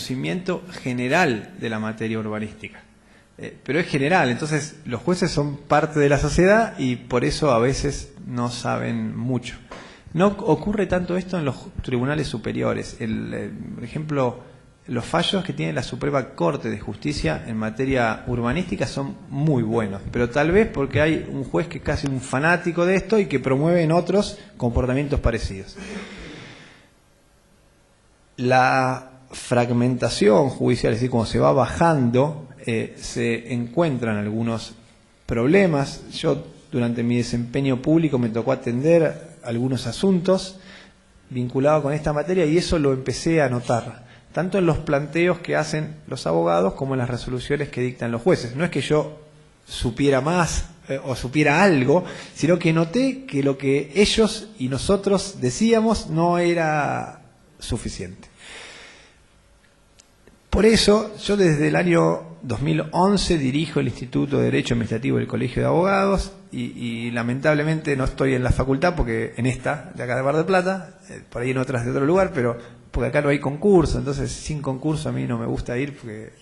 conocimiento general de la materia urbanística. Pero es general, entonces los jueces son parte de la sociedad y por eso a veces no saben mucho. No ocurre tanto esto en los tribunales superiores. Por ejemplo, los fallos que tiene la Suprema Corte de Justicia en materia urbanística son muy buenos, pero tal vez porque hay un juez que es casi un fanático de esto y que promueve en otros comportamientos parecidos. La fragmentación judicial, es decir, cuando se va bajando, se encuentran algunos problemas. Yo durante mi desempeño público me tocó atender algunos asuntos vinculados con esta materia y eso lo empecé a notar, tanto en los planteos que hacen los abogados como en las resoluciones que dictan los jueces. No es que yo supiera más o supiera algo, sino que noté que lo que ellos y nosotros decíamos no era suficiente. Por eso, yo desde el año 2011 dirijo el Instituto de Derecho Administrativo del Colegio de Abogados y lamentablemente no estoy en la facultad, porque en esta, de acá de Mar del Plata, por ahí en otras de otro lugar, pero porque acá no hay concurso, entonces sin concurso a mí no me gusta ir porque,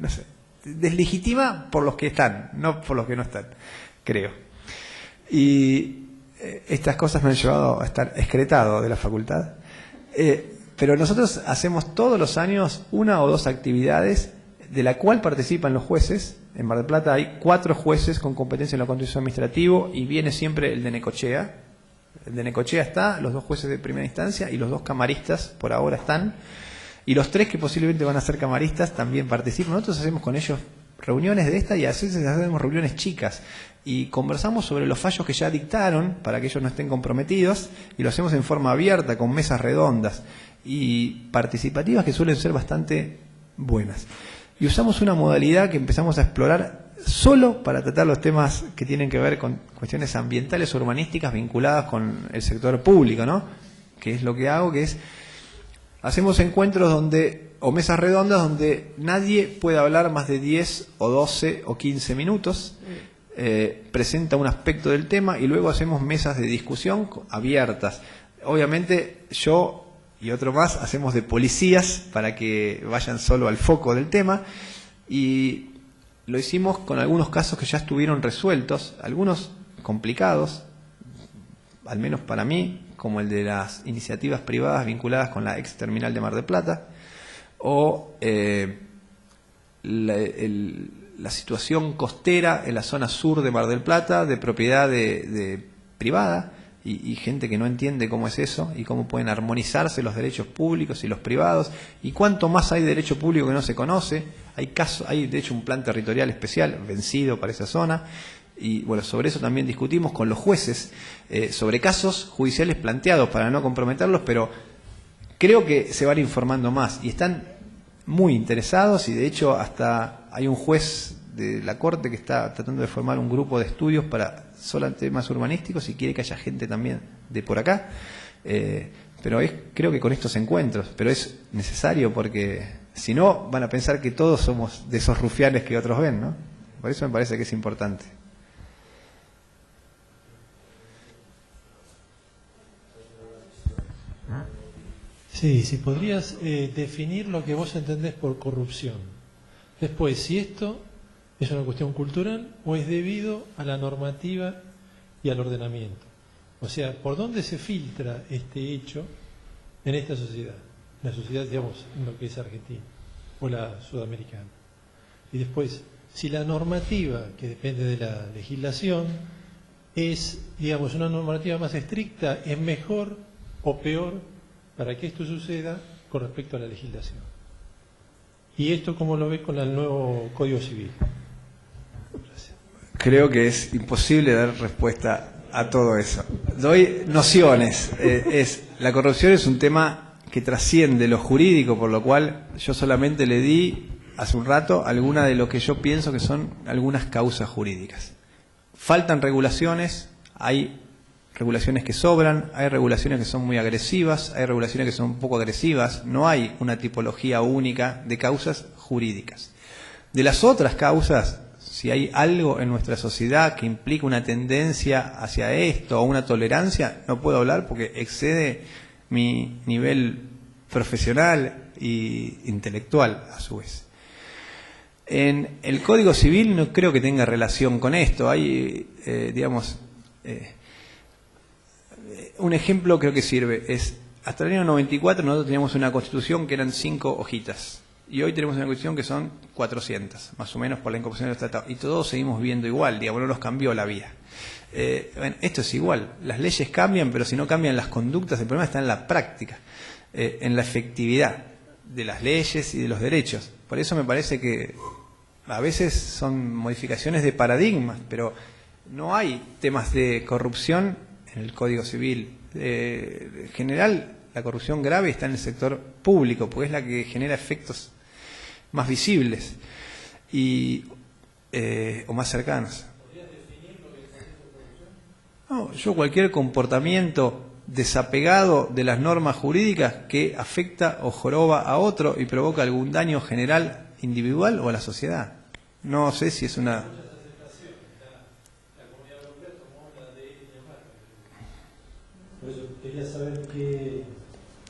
no sé, deslegitima por los que están, no por los que no están, creo. Y estas cosas me han llevado a estar excretado de la facultad. Pero nosotros hacemos todos los años una o dos actividades de la cual participan los jueces. En Mar del Plata hay 4 jueces con competencia en lo contencioso administrativo y viene siempre el de Necochea. El de Necochea está, los 2 jueces de primera instancia y los 2 camaristas por ahora están. Y los 3 que posiblemente van a ser camaristas también participan. Nosotros hacemos con ellos reuniones de esta y a veces hacemos reuniones chicas. Y conversamos sobre los fallos que ya dictaron para que ellos no estén comprometidos y lo hacemos en forma abierta, con mesas redondas y participativas que suelen ser bastante buenas. Y usamos una modalidad que empezamos a explorar solo para tratar los temas que tienen que ver con cuestiones ambientales, urbanísticas vinculadas con el sector público, ¿no? Que es lo que hago, que es, hacemos encuentros o mesas redondas donde nadie puede hablar más de 10 o 12 o 15 minutos, presenta un aspecto del tema y luego hacemos mesas de discusión abiertas. Obviamente yo y otro más hacemos de policías para que vayan solo al foco del tema y lo hicimos con algunos casos que ya estuvieron resueltos, algunos complicados, al menos para mí, como el de las iniciativas privadas vinculadas con la ex terminal de Mar del Plata, o la situación costera en la zona sur de Mar del Plata, de propiedad privada, y gente que no entiende cómo es eso y cómo pueden armonizarse los derechos públicos y los privados y cuánto más hay de derecho público que no se conoce. Hay de hecho un plan territorial especial vencido para esa zona y bueno, sobre eso también discutimos con los jueces sobre casos judiciales planteados para no comprometerlos, pero creo que se van informando más y están muy interesados y de hecho hasta hay un juez de la Corte que está tratando de formar un grupo de estudios para solo temas urbanísticos y quiere que haya gente también de por acá, pero creo que con estos encuentros, pero es necesario porque si no van a pensar que todos somos de esos rufianes que otros ven, ¿no? Por eso me parece que es importante. Sí, si podrías definir lo que vos entendés por corrupción. Después, si esto es una cuestión cultural o es debido a la normativa y al ordenamiento. O sea, ¿por dónde se filtra este hecho en esta sociedad? La sociedad, digamos, en lo que es Argentina o la sudamericana. Y después, si la normativa, que depende de la legislación, es, digamos, una normativa más estricta, ¿es mejor o peor para que esto suceda con respecto a la legislación? ¿Y esto cómo lo ves con el nuevo Código Civil? Creo que es imposible dar respuesta a todo eso. Doy nociones. La corrupción es un tema que trasciende lo jurídico, por lo cual yo solamente le di hace un rato alguna de lo que yo pienso que son algunas causas jurídicas. Faltan regulaciones, hay regulaciones que sobran, hay regulaciones que son muy agresivas, hay regulaciones que son un poco agresivas, no hay una tipología única de causas jurídicas. De las otras causas, si hay algo en nuestra sociedad que implica una tendencia hacia esto o una tolerancia, no puedo hablar porque excede mi nivel profesional y intelectual a su vez. En el Código Civil no creo que tenga relación con esto. Hay, un ejemplo creo que sirve. Es, hasta el año 94 nosotros teníamos una Constitución que eran 5 hojitas. Y hoy tenemos una Constitución que son 400, más o menos por la incorporación del Tratado. Y todos seguimos viviendo igual, digamos, no nos cambió la vida. Bueno, esto es igual. Las leyes cambian, pero si no cambian las conductas, el problema está en la práctica, en la efectividad de las leyes y de los derechos. Por eso me parece que a veces son modificaciones de paradigmas, pero no hay temas de corrupción en el Código Civil. En general, la corrupción grave está en el sector público, porque es la que genera efectos más visibles y o más cercanos. ¿Podrías definir lo que es corrupción? No, yo cualquier comportamiento desapegado de las normas jurídicas que afecta o joroba a otro y provoca algún daño general, individual o a la sociedad. No sé si es una... Por eso quería saber qué...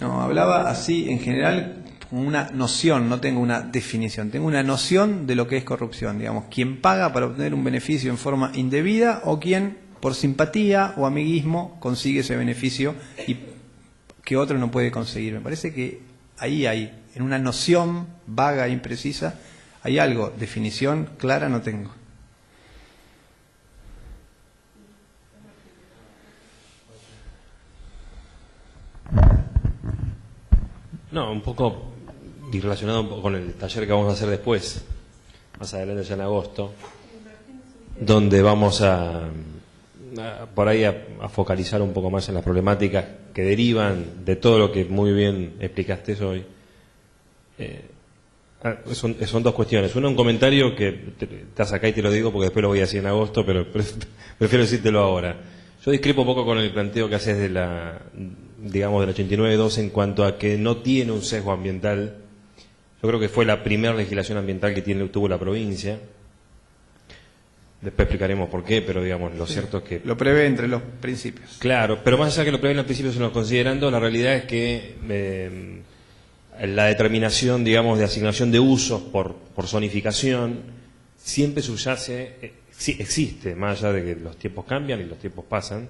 No, hablaba así en general como una noción, no tengo una definición, tengo una noción de lo que es corrupción, digamos, quien paga para obtener un beneficio en forma indebida o quien por simpatía o amiguismo consigue ese beneficio y que otro no puede conseguir. Me parece que ahí hay, en una noción vaga e imprecisa, hay algo, definición clara no tengo. No, un poco y relacionado un poco con el taller que vamos a hacer después, más adelante ya en agosto, donde vamos por ahí a focalizar un poco más en las problemáticas que derivan de todo lo que muy bien explicaste hoy. Son dos cuestiones. Una, un comentario que estás acá y te lo digo porque después lo voy a decir en agosto, pero prefiero decírtelo ahora. Yo discrepo un poco con el planteo que haces de la, digamos, del 89.2 en cuanto a que no tiene un sesgo ambiental. Yo creo que fue la primera legislación ambiental que tuvo la provincia. Después explicaremos por qué, pero digamos, lo cierto es que... Lo prevé entre los principios. Claro, pero más allá que lo prevé en los principios, sino considerando, la realidad es que la determinación, digamos, de asignación de usos por zonificación siempre subyace, existe, más allá de que los tiempos cambian y los tiempos pasan.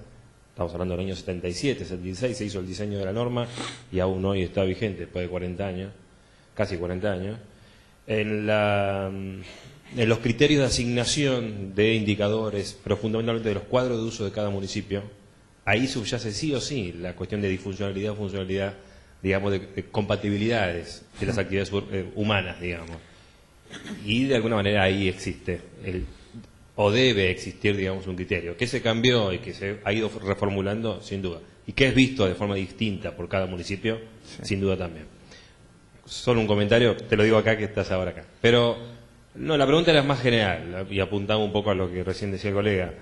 Estamos hablando del año 77, 76, se hizo el diseño de la norma y aún hoy está vigente después de 40 años, casi 40 años. En los criterios de asignación de indicadores, pero fundamentalmente de los cuadros de uso de cada municipio, ahí subyace sí o sí la cuestión de disfuncionalidad o funcionalidad, digamos, de compatibilidades de las actividades humanas, digamos. Y de alguna manera ahí existe, o debe existir, digamos, un criterio, que se cambió y que se ha ido reformulando, sin duda, y que es visto de forma distinta por cada municipio, sí, sin duda también. Solo un comentario, te lo digo acá que estás ahora acá. Pero, no, la pregunta era más general, y apuntaba un poco a lo que recién decía el colega.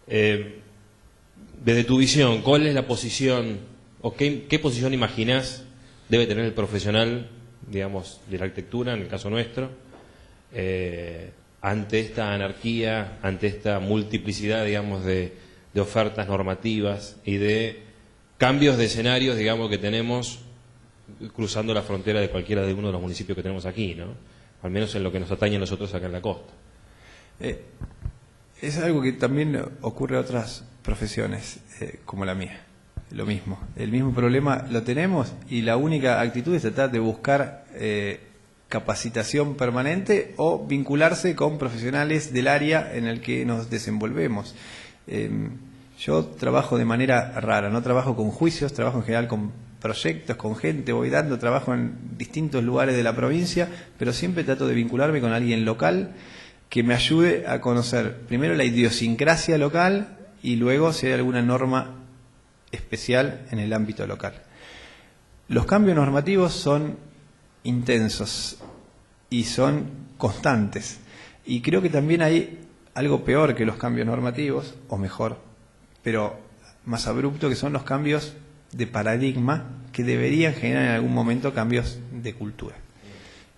Desde tu visión, ¿cuál es la posición, o qué posición imaginás debe tener el profesional, digamos, de la arquitectura, en el caso nuestro, ante esta anarquía, ante esta multiplicidad, digamos, de ofertas normativas y de cambios de escenarios, digamos, que tenemos cruzando la frontera de cualquiera de uno de los municipios que tenemos aquí, ¿no? Al menos en lo que nos atañe a nosotros acá en la costa. Es algo que también ocurre a otras profesiones, como la mía. Lo mismo. El mismo problema lo tenemos y la única actitud es tratar de buscar capacitación permanente o vincularse con profesionales del área en el que nos desenvolvemos. Yo trabajo de manera rara, no trabajo con juicios, trabajo en general con proyectos, con gente, voy dando trabajo en distintos lugares de la provincia, pero siempre trato de vincularme con alguien local que me ayude a conocer primero la idiosincrasia local y luego si hay alguna norma especial en el ámbito local. Los cambios normativos son intensos y son constantes. Y creo que también hay algo peor que los cambios normativos, o mejor, pero más abrupto, que son los cambios de paradigma que deberían generar en algún momento cambios de cultura.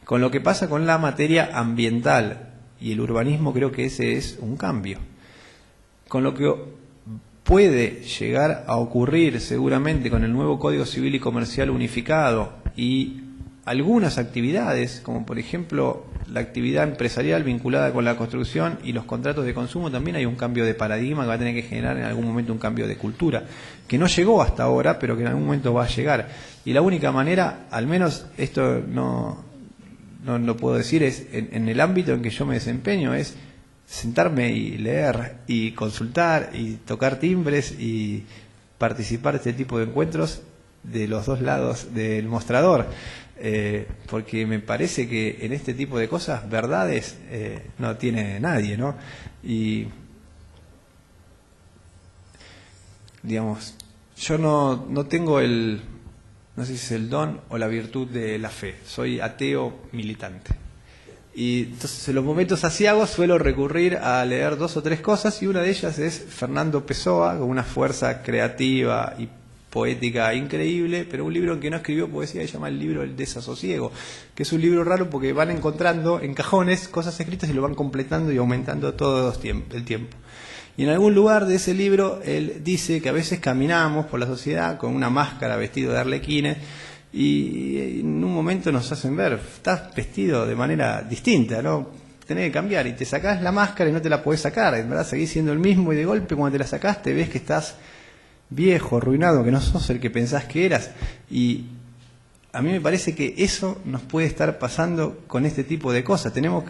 Con lo que pasa con la materia ambiental y el urbanismo, creo que ese es un cambio. Con lo que puede llegar a ocurrir seguramente con el nuevo Código Civil y Comercial unificado y algunas actividades, como por ejemplo la actividad empresarial vinculada con la construcción y los contratos de consumo, también hay un cambio de paradigma que va a tener que generar en algún momento un cambio de cultura, que no llegó hasta ahora, pero que en algún momento va a llegar. Y la única manera, al menos esto no lo puedo decir, es en el ámbito en que yo me desempeño, es sentarme y leer y consultar y tocar timbres y participar de este tipo de encuentros de los dos lados del mostrador, porque me parece que en este tipo de cosas verdades no tiene nadie, ¿no? Y digamos, yo no tengo no sé si es el don o la virtud de la fe, soy ateo militante. Y entonces en los momentos aciagos suelo recurrir a leer 2 o 3 cosas, y una de ellas es Fernando Pessoa, con una fuerza creativa y poética increíble, pero un libro en que no escribió poesía, se llama el libro El desasosiego, que es un libro raro porque van encontrando en cajones cosas escritas y lo van completando y aumentando todo el tiempo. Y en algún lugar de ese libro él dice que a veces caminamos por la sociedad con una máscara, vestido de arlequines, y en un momento nos hacen ver, estás vestido de manera distinta, ¿no? Tenés que cambiar, y te sacás la máscara y no te la podés sacar, en verdad seguís siendo el mismo, y de golpe cuando te la sacaste ves que estás viejo, arruinado, que no sos el que pensás que eras. Y a mí me parece que eso nos puede estar pasando con este tipo de cosas. Tenemos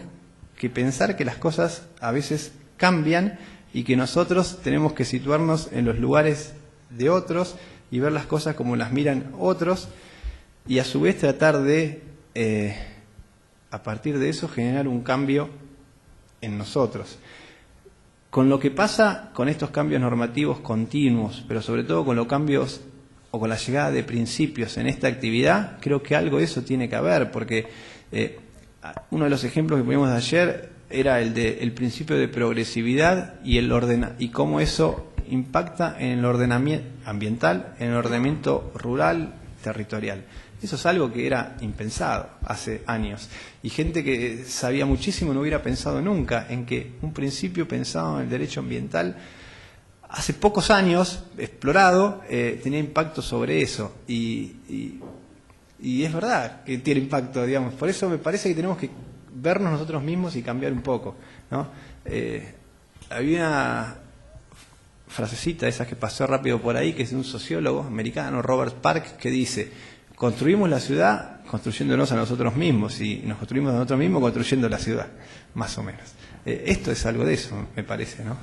que pensar que las cosas a veces cambian y que nosotros tenemos que situarnos en los lugares de otros y ver las cosas como las miran otros, y a su vez tratar de, a partir de eso, generar un cambio en nosotros. Con lo que pasa con estos cambios normativos continuos, pero sobre todo con los cambios o con la llegada de principios en esta actividad, creo que algo de eso tiene que haber, porque uno de los ejemplos que poníamos ayer era el principio de progresividad y cómo eso impacta en el ordenamiento ambiental, en el ordenamiento rural, territorial. Eso es algo que era impensado hace años. Y gente que sabía muchísimo no hubiera pensado nunca en que un principio pensado en el derecho ambiental, hace pocos años, explorado, tenía impacto sobre eso. Y es verdad que tiene impacto, digamos. Por eso me parece que tenemos que vernos nosotros mismos y cambiar un poco, ¿no? Había una frasecita de esas que pasó rápido por ahí, que es de un sociólogo americano, Robert Park, que dice: construimos la ciudad construyéndonos a nosotros mismos, y nos construimos a nosotros mismos construyendo la ciudad, más o menos. Esto es algo de eso, me parece, ¿no?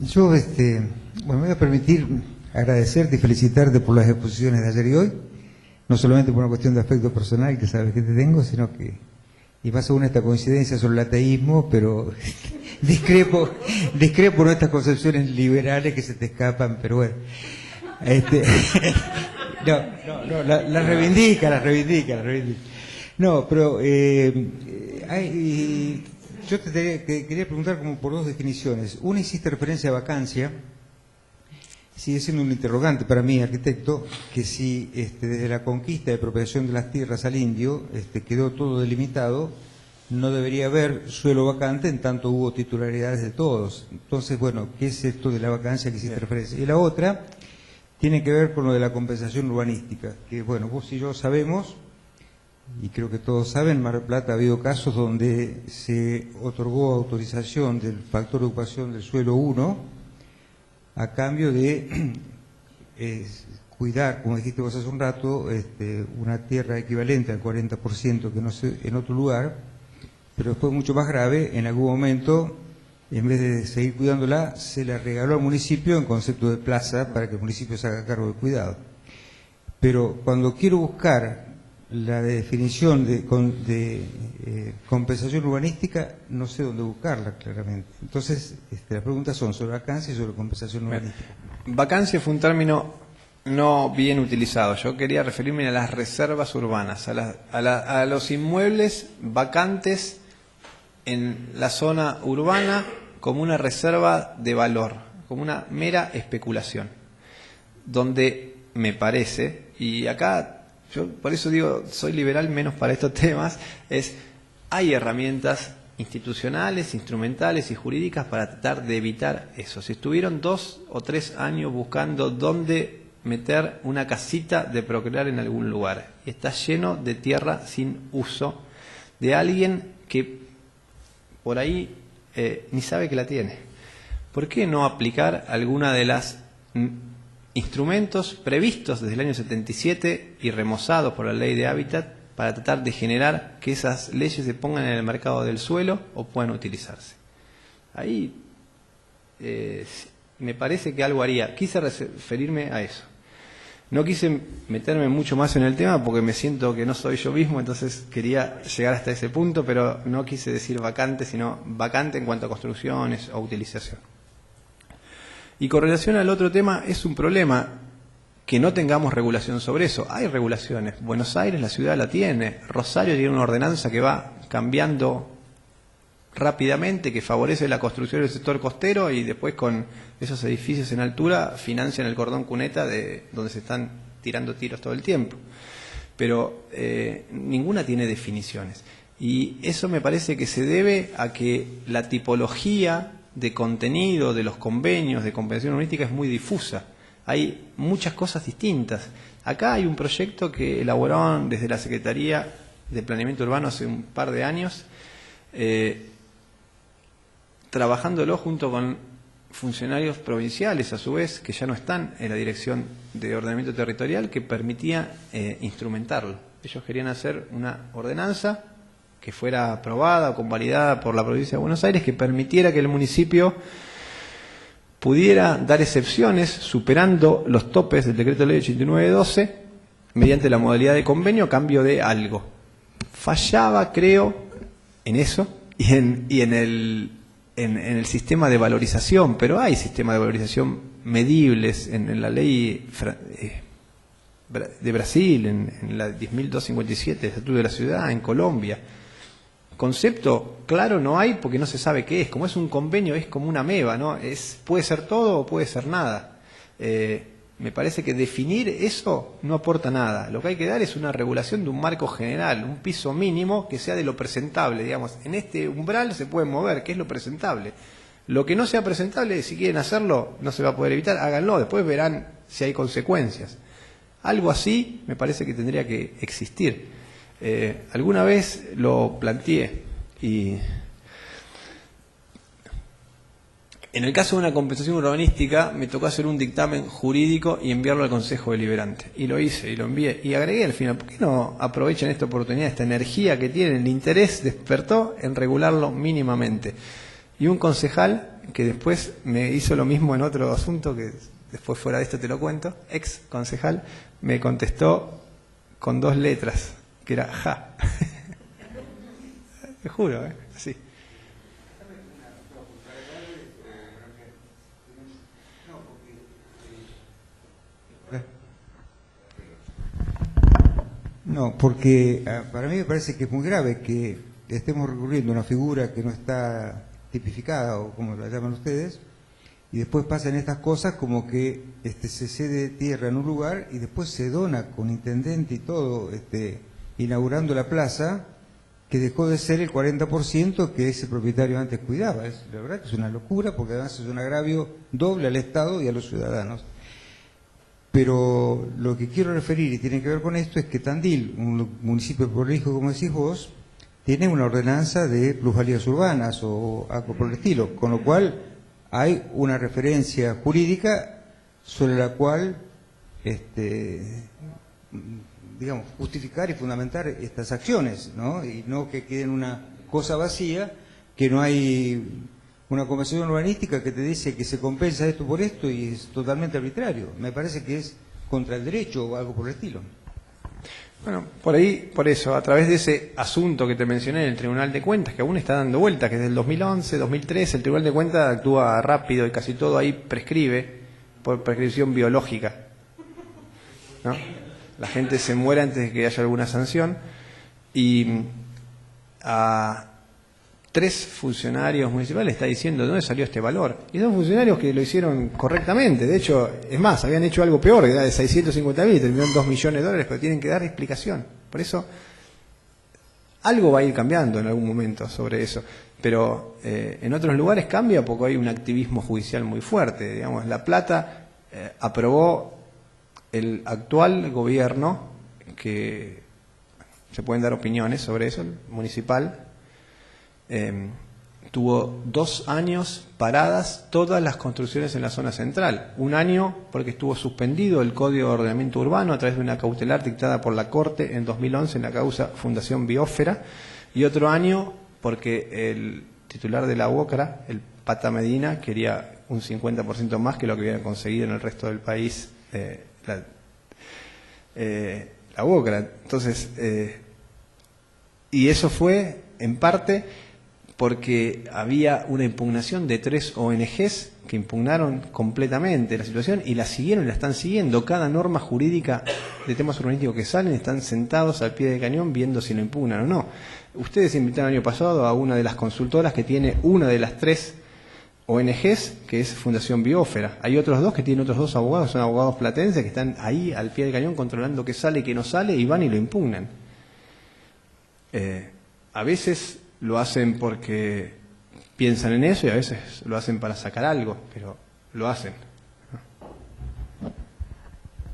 Yo, me voy a permitir agradecerte y felicitarte por las exposiciones de ayer y hoy, no solamente por una cuestión de afecto personal, que sabes que te tengo, sino que, y más aún esta coincidencia sobre el ateísmo, pero discrepo en estas concepciones liberales que se te escapan, pero bueno. La reivindica. No, pero yo te quería preguntar como por 2 definiciones. Una, hiciste referencia a vacancia. Sigue siendo un interrogante para mí, arquitecto, que si desde la conquista de apropiación de las tierras al indio quedó todo delimitado, no debería haber suelo vacante en tanto hubo titularidades de todos. Entonces, bueno, ¿qué es esto de la vacancia que hiciste referencia? Y la otra tiene que ver con lo de la compensación urbanística, que bueno, vos y yo sabemos, y creo que todos saben, en Mar del Plata ha habido casos donde se otorgó autorización del factor de ocupación del suelo 1 a cambio de cuidar, como dijiste vos hace un rato, una tierra equivalente al 40% que no sé, en otro lugar, pero después, mucho más grave, en algún momento, en vez de seguir cuidándola, se la regaló al municipio en concepto de plaza para que el municipio se haga cargo del cuidado. Pero cuando quiero buscar la definición de compensación urbanística, no sé dónde buscarla claramente. Entonces, las preguntas son sobre vacancia y sobre compensación urbanística. Vacancia fue un término no bien utilizado. Yo quería referirme a las reservas urbanas, a los inmuebles vacantes en la zona urbana como una reserva de valor, como una mera especulación, donde me parece, y acá yo por eso digo, soy liberal menos para estos temas, hay herramientas institucionales, instrumentales y jurídicas para tratar de evitar eso. Si estuvieron 2 o 3 años buscando dónde meter una casita de procrear en algún lugar, y está lleno de tierra sin uso, de alguien que por ahí ni sabe que la tiene. ¿Por qué no aplicar alguna de las instrumentos previstos desde el año 77 y remozados por la ley de hábitat para tratar de generar que esas leyes se pongan en el mercado del suelo o puedan utilizarse? Ahí me parece que algo haría. Quise referirme a eso. No quise meterme mucho más en el tema porque me siento que no soy yo mismo, entonces quería llegar hasta ese punto, pero no quise decir vacante, sino vacante en cuanto a construcciones o utilización. Y con relación al otro tema, es un problema que no tengamos regulación sobre eso. Hay regulaciones. Buenos Aires, la ciudad la tiene. Rosario tiene una ordenanza que va cambiando rápidamente, que favorece la construcción del sector costero y después con esos edificios en altura financian el cordón cuneta de donde se están tirando tiros todo el tiempo. Pero ninguna tiene definiciones. Y eso me parece que se debe a que la tipología de contenido de los convenios de compensación urbanística es muy difusa. Hay muchas cosas distintas. Acá hay un proyecto que elaboraron desde la Secretaría de Planeamiento Urbano hace un par de años, trabajándolo junto con funcionarios provinciales, a su vez, que ya no están en la Dirección de Ordenamiento Territorial, que permitía instrumentarlo. Ellos querían hacer una ordenanza que fuera aprobada o convalidada por la provincia de Buenos Aires, que permitiera que el municipio pudiera dar excepciones superando los topes del decreto de ley 8912 mediante la modalidad de convenio a cambio de algo. Fallaba, creo, en eso y en el sistema de valorización, pero hay sistemas de valorización medibles en la ley de Brasil, en la 10.257, el Estatuto de la Ciudad, en Colombia. Concepto claro no hay porque no se sabe qué es. Como es un convenio, es como una ameba, ¿no? Puede ser todo o puede ser nada. Me parece que definir eso no aporta nada. Lo que hay que dar es una regulación de un marco general, un piso mínimo que sea de lo presentable. Digamos, en este umbral se puede mover, ¿qué es lo presentable? Lo que no sea presentable, si quieren hacerlo, no se va a poder evitar, háganlo, después verán si hay consecuencias. Algo así me parece que tendría que existir. Alguna vez lo planteé y en el caso de una compensación urbanística me tocó hacer un dictamen jurídico y enviarlo al Consejo Deliberante, y lo hice y lo envié y agregué al final: ¿por qué no aprovechan esta oportunidad, esta energía que tienen? El interés despertó en regularlo mínimamente, y un concejal que después me hizo lo mismo en otro asunto, que después fuera de esto te lo cuento, ex concejal, me contestó con 2 letras, que era ja. Te juro, sí. No, porque para mí me parece que es muy grave que estemos recurriendo a una figura que no está tipificada, o como la llaman ustedes, y después pasan estas cosas como que se cede tierra en un lugar y después se dona con intendente y todo, inaugurando la plaza, que dejó de ser el 40% que ese propietario antes cuidaba. La verdad que es una locura, porque además es un agravio doble al Estado y a los ciudadanos. Pero lo que quiero referir, y tiene que ver con esto, es que Tandil, un municipio prolijo como decís vos, tiene una ordenanza de plusvalías urbanas o algo por el estilo, con lo cual hay una referencia jurídica sobre la cual digamos, justificar y fundamentar estas acciones, ¿no? Y no que queden una cosa vacía, que no hay una convención urbanística que te dice que se compensa esto por esto y es totalmente arbitrario. Me parece que es contra el derecho o algo por el estilo. Bueno, por ahí, por eso, a través de ese asunto que te mencioné en el Tribunal de Cuentas, que aún está dando vuelta, que es del 2011, 2013, el Tribunal de Cuentas actúa rápido y casi todo ahí prescribe por prescripción biológica, ¿no? La gente se muere antes de que haya alguna sanción, y a 3 funcionarios municipales está diciendo de dónde salió este valor. Y son funcionarios que lo hicieron correctamente. De hecho, es más, habían hecho algo peor, que era de 650.000 y terminó en $2 millones, pero tienen que dar explicación. Por eso algo va a ir cambiando en algún momento sobre eso, pero en otros lugares cambia porque hay un activismo judicial muy fuerte. Digamos, La Plata aprobó el actual gobierno, que se pueden dar opiniones sobre eso, el municipal, tuvo 2 años paradas todas las construcciones en la zona central. 1 año porque estuvo suspendido el Código de Ordenamiento Urbano a través de una cautelar dictada por la Corte en 2011 en la causa Fundación Biosfera, y otro año porque el titular de la UOCRA, el Pata Medina, quería un 50% más que lo que había conseguido en el resto del país la UOCRA. Entonces, y eso fue en parte porque había una impugnación de 3 ONGs que impugnaron completamente la situación y la siguieron y la están siguiendo. Cada norma jurídica de temas urbanísticos que salen están sentados al pie del cañón viendo si lo impugnan o no. Ustedes invitaron el año pasado a una de las consultoras que tiene una de las 3 ONGs, que es Fundación Biosfera. Hay otros 2 que tienen otros 2 abogados, son abogados platenses que están ahí al pie del cañón controlando qué sale y qué no sale, y van y lo impugnan. A veces lo hacen porque piensan en eso y a veces lo hacen para sacar algo, pero lo hacen.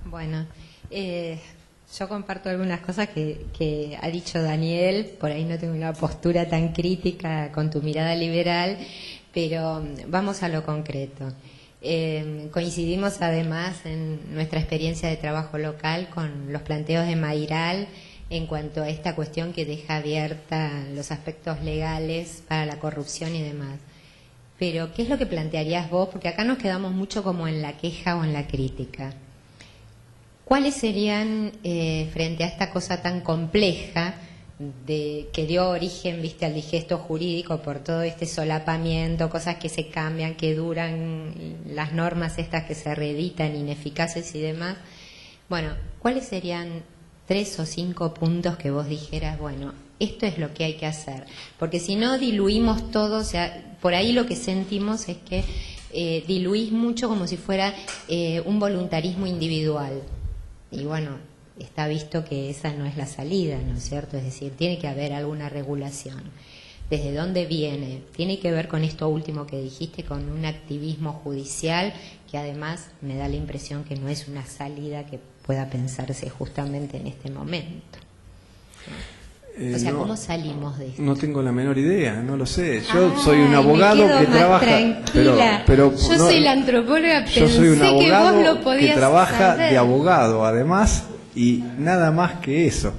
Bueno, yo comparto algunas cosas que ha dicho Daniel. Por ahí no tengo una postura tan crítica con tu mirada liberal, pero vamos a lo concreto. Coincidimos además en nuestra experiencia de trabajo local con los planteos de Mayral en cuanto a esta cuestión que deja abierta los aspectos legales para la corrupción y demás. Pero, ¿qué es lo que plantearías vos? Porque acá nos quedamos mucho como en la queja o en la crítica. ¿Cuáles serían, frente a esta cosa tan compleja, que dio origen, viste, al digesto jurídico por todo este solapamiento, cosas que se cambian, que duran, las normas estas que se reeditan, ineficaces y demás? Bueno, ¿cuáles serían 3 o 5 puntos que vos dijeras, bueno, esto es lo que hay que hacer? Porque si no diluimos todo, o sea, por ahí lo que sentimos es que diluís mucho como si fuera un voluntarismo individual. Y bueno, está visto que esa no es la salida, ¿no es cierto? Es decir, tiene que haber alguna regulación. ¿Desde dónde viene? Tiene que ver con esto último que dijiste, con un activismo judicial que además me da la impresión que no es una salida que pueda pensarse justamente en este momento. O sea, ¿cómo salimos de esto? No tengo la menor idea, no lo sé. Yo soy un abogado que trabaja, pero yo soy la antropóloga, yo soy un pensé que vos abogado lo podías que trabaja saber. de abogado, además, y nada más que eso.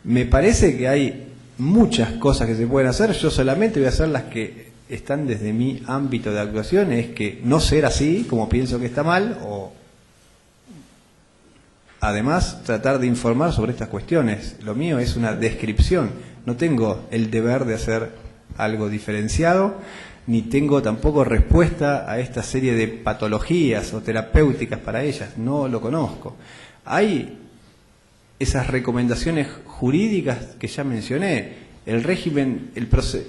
Me parece que hay muchas cosas que se pueden hacer. Yo solamente voy a hacer las que están desde mi ámbito de actuación, es que no ser así, como pienso que está mal, o además tratar de informar sobre estas cuestiones. Lo mío es una descripción, no tengo el deber de hacer algo diferenciado, ni tengo tampoco respuesta a esta serie de patologías o terapéuticas para ellas, no lo conozco. Hay esas recomendaciones jurídicas que ya mencioné, el régimen,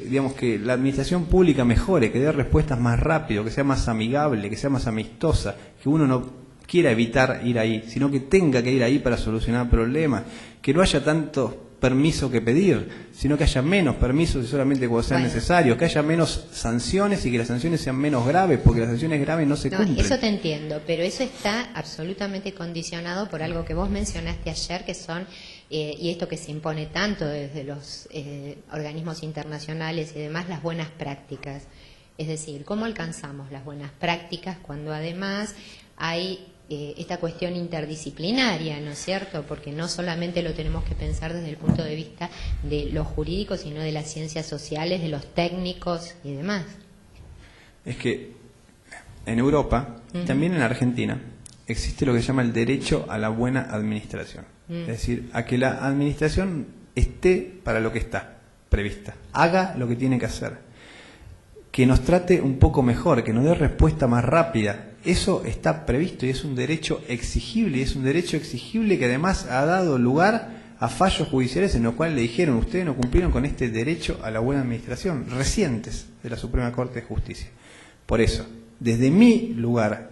digamos, que la administración pública mejore, que dé respuestas más rápido, que sea más amigable, que sea más amistosa, que uno no quiera evitar ir ahí, sino que tenga que ir ahí para solucionar problemas, que no haya tanto permiso que pedir, sino que haya menos permisos y solamente cuando sean necesarios, que haya menos sanciones y que las sanciones sean menos graves, porque las sanciones graves no se cumplen. Eso te entiendo, pero eso está absolutamente condicionado por algo que vos mencionaste ayer, que son, y esto que se impone tanto desde los organismos internacionales y demás, las buenas prácticas. Es decir, ¿cómo alcanzamos las buenas prácticas cuando además hay esta cuestión interdisciplinaria, ¿no es cierto? Porque no solamente lo tenemos que pensar desde el punto de vista de lo jurídico, sino de las ciencias sociales, de los técnicos y demás. Es que en Europa, también en Argentina, existe lo que se llama el derecho a la buena administración. Es decir, a que la administración esté para lo que está prevista, haga lo que tiene que hacer, que nos trate un poco mejor, que nos dé respuesta más rápida. Eso está previsto y es un derecho exigible, y es un derecho exigible que además ha dado lugar a fallos judiciales en los cuales le dijeron, ustedes no cumplieron con este derecho a la buena administración, recientes, de la Suprema Corte de Justicia. Por eso, desde mi lugar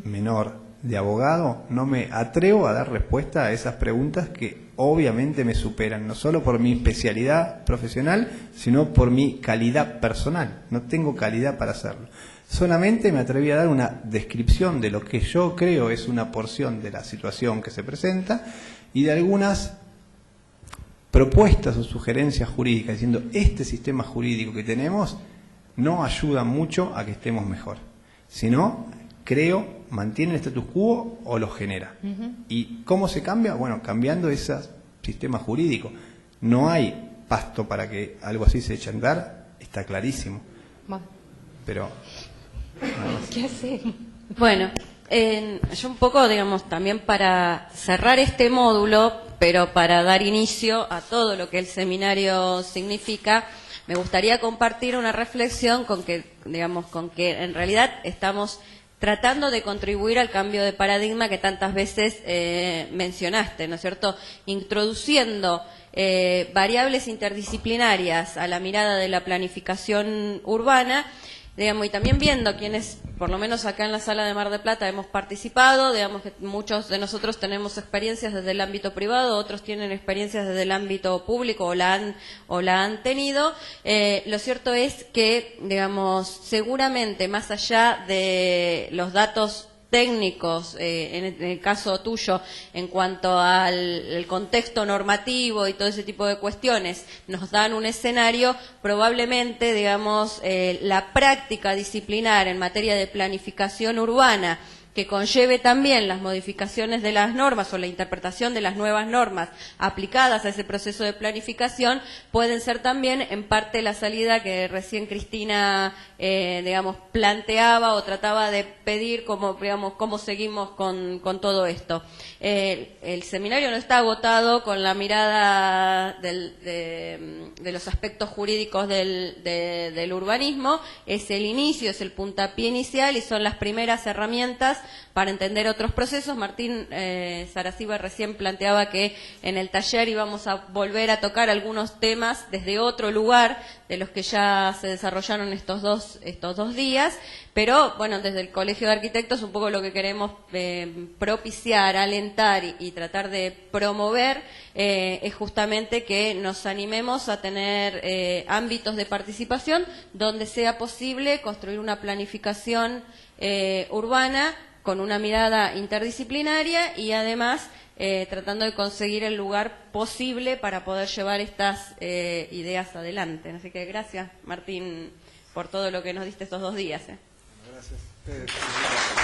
menor de abogado no me atrevo a dar respuesta a esas preguntas que obviamente me superan, no solo por mi especialidad profesional, sino por mi calidad personal. No tengo calidad para hacerlo. Solamente me atreví a dar una descripción de lo que yo creo es una porción de la situación que se presenta y de algunas propuestas o sugerencias jurídicas, diciendo este sistema jurídico que tenemos no ayuda mucho a que estemos mejor, sino, creo, mantiene el status quo o lo genera. ¿Y cómo se cambia? Bueno, cambiando ese sistema jurídico. No hay pasto para que algo así se eche a andar, está clarísimo. Bueno. Pero ¿Qué hacemos? Bueno, yo un poco, digamos, también para cerrar este módulo, pero para dar inicio a todo lo que el seminario significa, me gustaría compartir una reflexión con que, digamos, con que en realidad estamos tratando de contribuir al cambio de paradigma que tantas veces mencionaste, ¿no es cierto? Introduciendo variables interdisciplinarias a la mirada de la planificación urbana, digamos, y también viendo quienes, por lo menos acá en la sala de Mar del Plata, hemos participado, digamos que muchos de nosotros tenemos experiencias desde el ámbito privado, otros tienen experiencias desde el ámbito público o la han tenido. Lo cierto es que, digamos, seguramente más allá de los datos técnicos, en el caso tuyo, en cuanto al contexto normativo y todo ese tipo de cuestiones, nos dan un escenario, probablemente, digamos, la práctica disciplinar en materia de planificación urbana, que conlleve también las modificaciones de las normas o la interpretación de las nuevas normas aplicadas a ese proceso de planificación, pueden ser también en parte la salida que recién Cristina, digamos, planteaba o trataba de pedir, como, digamos, cómo seguimos con todo esto. El seminario no está agotado con la mirada de los aspectos jurídicos del urbanismo, es el inicio, es el puntapié inicial y son las primeras herramientas para entender otros procesos. Martín Saraciba recién planteaba que en el taller íbamos a volver a tocar algunos temas desde otro lugar de los que ya se desarrollaron estos dos días, pero bueno, desde el Colegio de Arquitectos un poco lo que queremos propiciar, alentar y tratar de promover es justamente que nos animemos a tener ámbitos de participación donde sea posible construir una planificación urbana con una mirada interdisciplinaria y además tratando de conseguir el lugar posible para poder llevar estas ideas adelante. Así que gracias, Martín, por todo lo que nos diste estos 2 días. gracias.